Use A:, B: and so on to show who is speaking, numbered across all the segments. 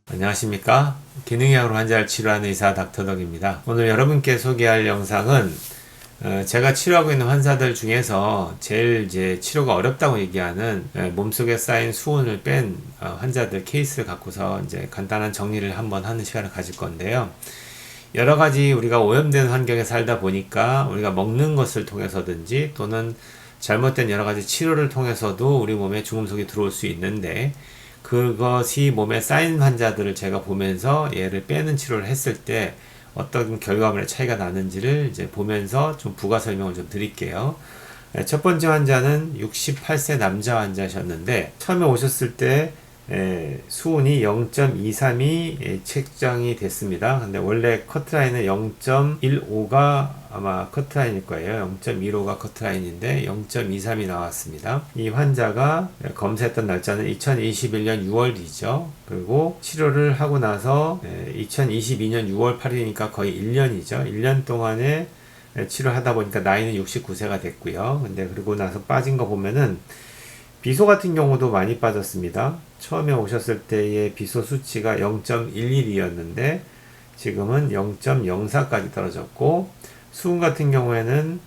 A: 안녕하십니까? 기능의학으로 환자를 치료하는 의사 닥터덕입니다. 오늘 여러분께 소개할 영상은 제가 치료하고 있는 환자들 중에서 제일 이제 치료가 어렵다고 얘기하는 몸속에 쌓인 수은을 뺀 환자들 케이스를 갖고서 이제 간단한 정리를 한번 하는 시간을 가질 건데요. 여러 가지 우리가 오염된 환경에 살다 보니까 우리가 먹는 것을 통해서든지 또는 잘못된 여러 가지 치료를 통해서도 우리 몸에 중금속이 들어올 수 있는데, 그것이 몸에 쌓인 환자들을 제가 보면서 얘를 빼는 치료를 했을 때 어떤 결과물의 차이가 나는지를 이제 보면서 좀 부가 설명을 좀 드릴게요. 첫 번째 환자는 68세 남자 환자셨는데, 처음에 오셨을 때 수온이 0.232 책정이 됐습니다. 근데 원래 커트라인은 0.15가 아마 커트라인일 거예요. 0.15가 커트라인인데 0.23이 나왔습니다. 이 환자가 검사했던 날짜는 2021년 6월이죠. 그리고 치료를 하고 나서 2022년 6월 8일이니까 거의 1년이죠. 1년 동안에 치료하다 보니까 나이는 69세가 됐고요. 근데 그리고 나서 빠진 거 보면은 비소 같은 경우도 많이 빠졌습니다. 처음에 오셨을 때의 비소 수치가 0.11이었는데 지금은 0.04까지 떨어졌고, 수은 같은 경우에는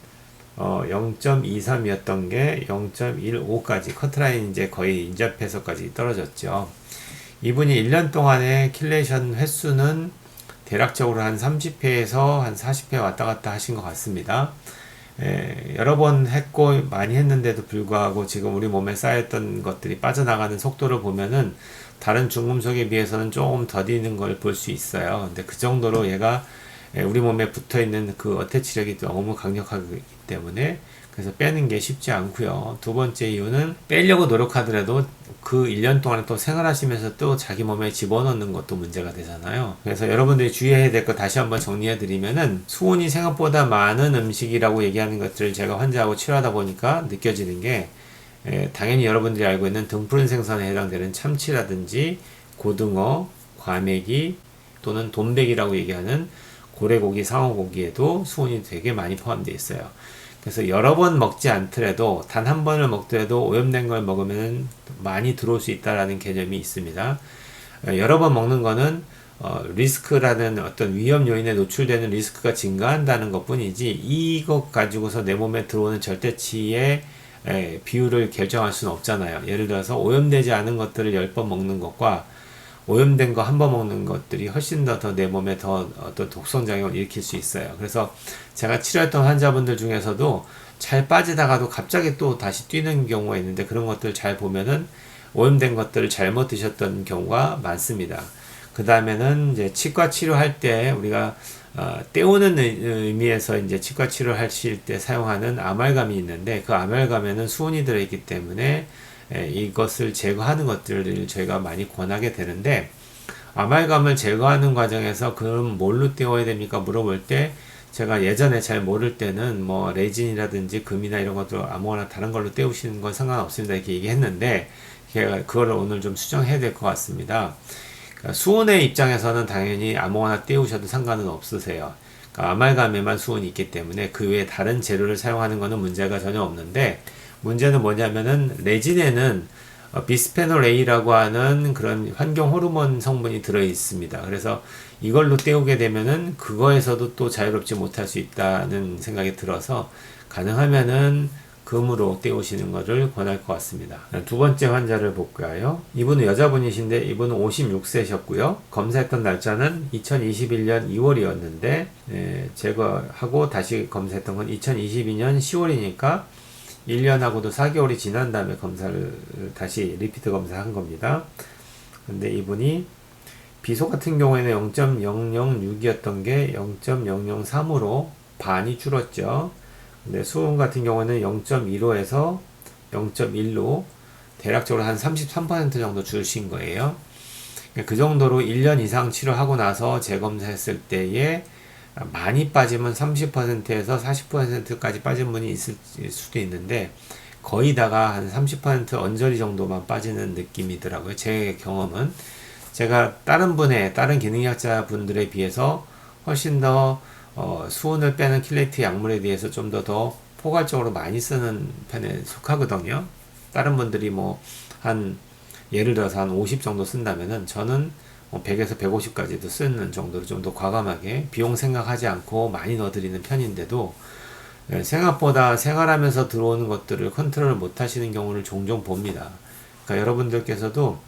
A: 0.23이었던 게 0.15까지 커트라인 이제 거의 인접해서까지 떨어졌죠. 이분이 1년 동안의 킬레이션 횟수는 대략적으로 한 30회에서 한 40회 왔다 갔다 하신 것 같습니다. 여러 번 했고 많이 했는데도 불구하고 지금 우리 몸에 쌓였던 것들이 빠져나가는 속도를 보면은 다른 중금속에 비해서는 조금 더디는 걸 볼 수 있어요. 근데 그 정도로 얘가 우리 몸에 붙어 있는 그 어태치력이 너무 강력하기 때문에 그래서 빼는 게 쉽지 않고요. 두 번째 이유는 빼려고 노력하더라도 그 1년 동안에 또 생활하시면서 또 자기 몸에 집어넣는 것도 문제가 되잖아요. 그래서 여러분들이 주의해야 될 거 다시 한번 정리해 드리면은, 수온이 생각보다 많은 음식이라고 얘기하는 것들을 제가 환자하고 치료하다 보니까 느껴지는 게, 당연히 여러분들이 알고 있는 등푸른 생선에 해당되는 참치라든지 고등어, 과메기 또는 돈백이라고 얘기하는 고래고기, 상어고기에도 수온이 되게 많이 포함되어 있어요. 그래서 여러 번 먹지 않더라도 단 한 번을 먹더라도 오염된 걸 먹으면 많이 들어올 수 있다라는 개념이 있습니다. 여러 번 먹는 거는 리스크라는 어떤 위험 요인에 노출되는 리스크가 증가한다는 것 뿐이지, 이것 가지고서 내 몸에 들어오는 절대치의 비율을 결정할 수는 없잖아요. 예를 들어서 오염되지 않은 것들을 10번 먹는 것과 오염된 거 한 번 먹는 것들이 훨씬 더 내 몸에 더 어떤 독성작용을 일으킬 수 있어요. 그래서 제가 치료했던 환자분들 중에서도 잘 빠지다가도 갑자기 또 다시 뛰는 경우가 있는데, 그런 것들 잘 보면은 오염된 것들을 잘못 드셨던 경우가 많습니다. 그 다음에는 이제 치과 치료할 때 우리가 때우는 의미에서 이제 치과 치료하실 때 사용하는 아말감이 있는데, 그 아말감에는 수은이 들어있기 때문에 이것을 제거하는 것들을 저희가 많이 권하게 되는데, 아말감을 제거하는 과정에서 그럼 뭘로 떼워야 됩니까? 물어볼 때 제가 예전에 잘 모를 때는 뭐 레진이라든지 금이나 이런 것들 아무거나 다른 걸로 떼우시는 건 상관없습니다 이렇게 얘기했는데, 그거를 오늘 좀 수정해야 될 것 같습니다. 그러니까 수온의 입장에서는 당연히 아무거나 떼우셔도 상관은 없으세요. 그러니까 아말감에만 수온이 있기 때문에 그 외에 다른 재료를 사용하는 것은 문제가 전혀 없는데, 문제는 뭐냐면은 레진에는 비스페놀 A라고 하는 그런 환경 호르몬 성분이 들어 있습니다. 그래서 이걸로 때우게 되면은 그거에서도 또 자유롭지 못할 수 있다는 생각이 들어서, 가능하면은 금으로 때우시는 것을 권할 것 같습니다. 두 번째 환자를 볼까요? 이분은 여자분이신데 이분은 56세셨고요. 검사했던 날짜는 2021년 2월이었는데 제거하고 다시 검사했던 건 2022년 10월이니까 1년하고도 4개월이 지난 다음에 검사를 다시 리피트 검사한 겁니다. 근데 이분이 비소 같은 경우에는 0.006이었던 게 0.003으로 반이 줄었죠. 근데 수은 같은 경우는 0.15에서 0.1로 대략적으로 한 33% 정도 줄신 거예요. 그 정도로 1년 이상 치료하고 나서 재검사했을 때에 많이 빠지면 30%에서 40%까지 빠진 분이 있을 수도 있는데, 거의 다가 한 30% 언저리 정도만 빠지는 느낌이더라고요. 제 경험은. 제가 다른 기능의학자 분들에 비해서 훨씬 더 수은을 빼는 킬레이트 약물에 대해서 좀 더 포괄적으로 많이 쓰는 편에 속하거든요. 다른 분들이 뭐 한 예를 들어서 한 50 정도 쓴다면은 저는 100에서 150까지도 쓰는 정도로 좀 더 과감하게 비용 생각하지 않고 많이 넣어드리는 편인데도 생각보다 생활하면서 들어오는 것들을 컨트롤 못 하시는 경우를 종종 봅니다. 그러니까 여러분들께서도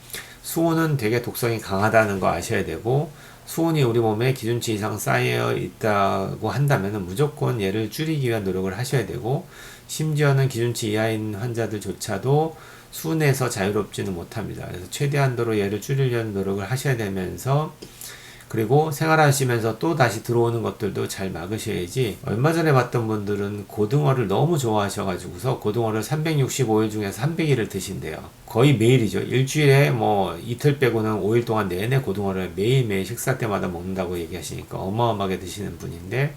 A: 수온은 되게 독성이 강하다는 거 아셔야 되고, 수온이 우리 몸에 기준치 이상 쌓여 있다고 한다면 무조건 얘를 줄이기 위한 노력을 하셔야 되고, 심지어는 기준치 이하인 환자들조차도 수온에서 자유롭지는 못합니다. 그래서 최대한도로 얘를 줄이려는 노력을 하셔야 되면서, 그리고 생활하시면서 또 다시 들어오는 것들도 잘 막으셔야지. 얼마 전에 봤던 분들은 고등어를 너무 좋아하셔가지고서 고등어를 365일 중에서 300일을 드신대요. 거의 매일이죠. 일주일에 뭐 이틀 빼고는 5일 동안 내내 고등어를 매일매일 식사 때마다 먹는다고 얘기하시니까 어마어마하게 드시는 분인데,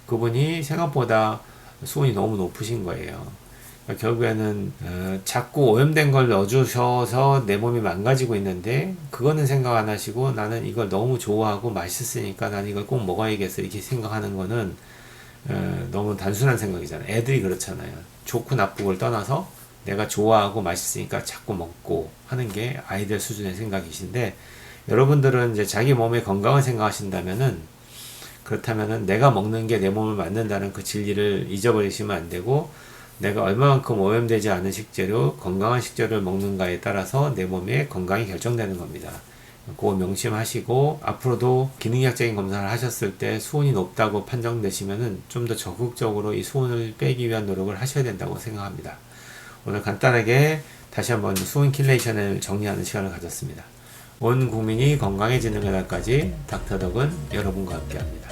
A: 그분이 생각보다 수온이 너무 높으신 거예요. 결국에는 자꾸 오염된 걸 넣어주셔서 내 몸이 망가지고 있는데, 그거는 생각 안 하시고 나는 이걸 너무 좋아하고 맛있으니까 난 이걸 꼭 먹어야겠어 이렇게 생각하는 거는 너무 단순한 생각이잖아요. 애들이 그렇잖아요. 좋고 나쁘고를 떠나서 내가 좋아하고 맛있으니까 자꾸 먹고 하는 게 아이들 수준의 생각이신데, 여러분들은 이제 자기 몸의 건강을 생각하신다면은, 그렇다면은 내가 먹는 게 내 몸을 만든다는 그 진리를 잊어버리시면 안 되고, 내가 얼마만큼 오염되지 않은 식재료, 건강한 식재료를 먹는가에 따라서 내 몸의 건강이 결정되는 겁니다. 그거 명심하시고, 앞으로도 기능학적인 검사를 하셨을 때 수온이 높다고 판정되시면은 좀 더 적극적으로 이 수온을 빼기 위한 노력을 하셔야 된다고 생각합니다. 오늘 간단하게 다시 한번 수온 킬레이션을 정리하는 시간을 가졌습니다. 온 국민이 건강해지는 그날까지 닥터덕은 여러분과 함께 합니다.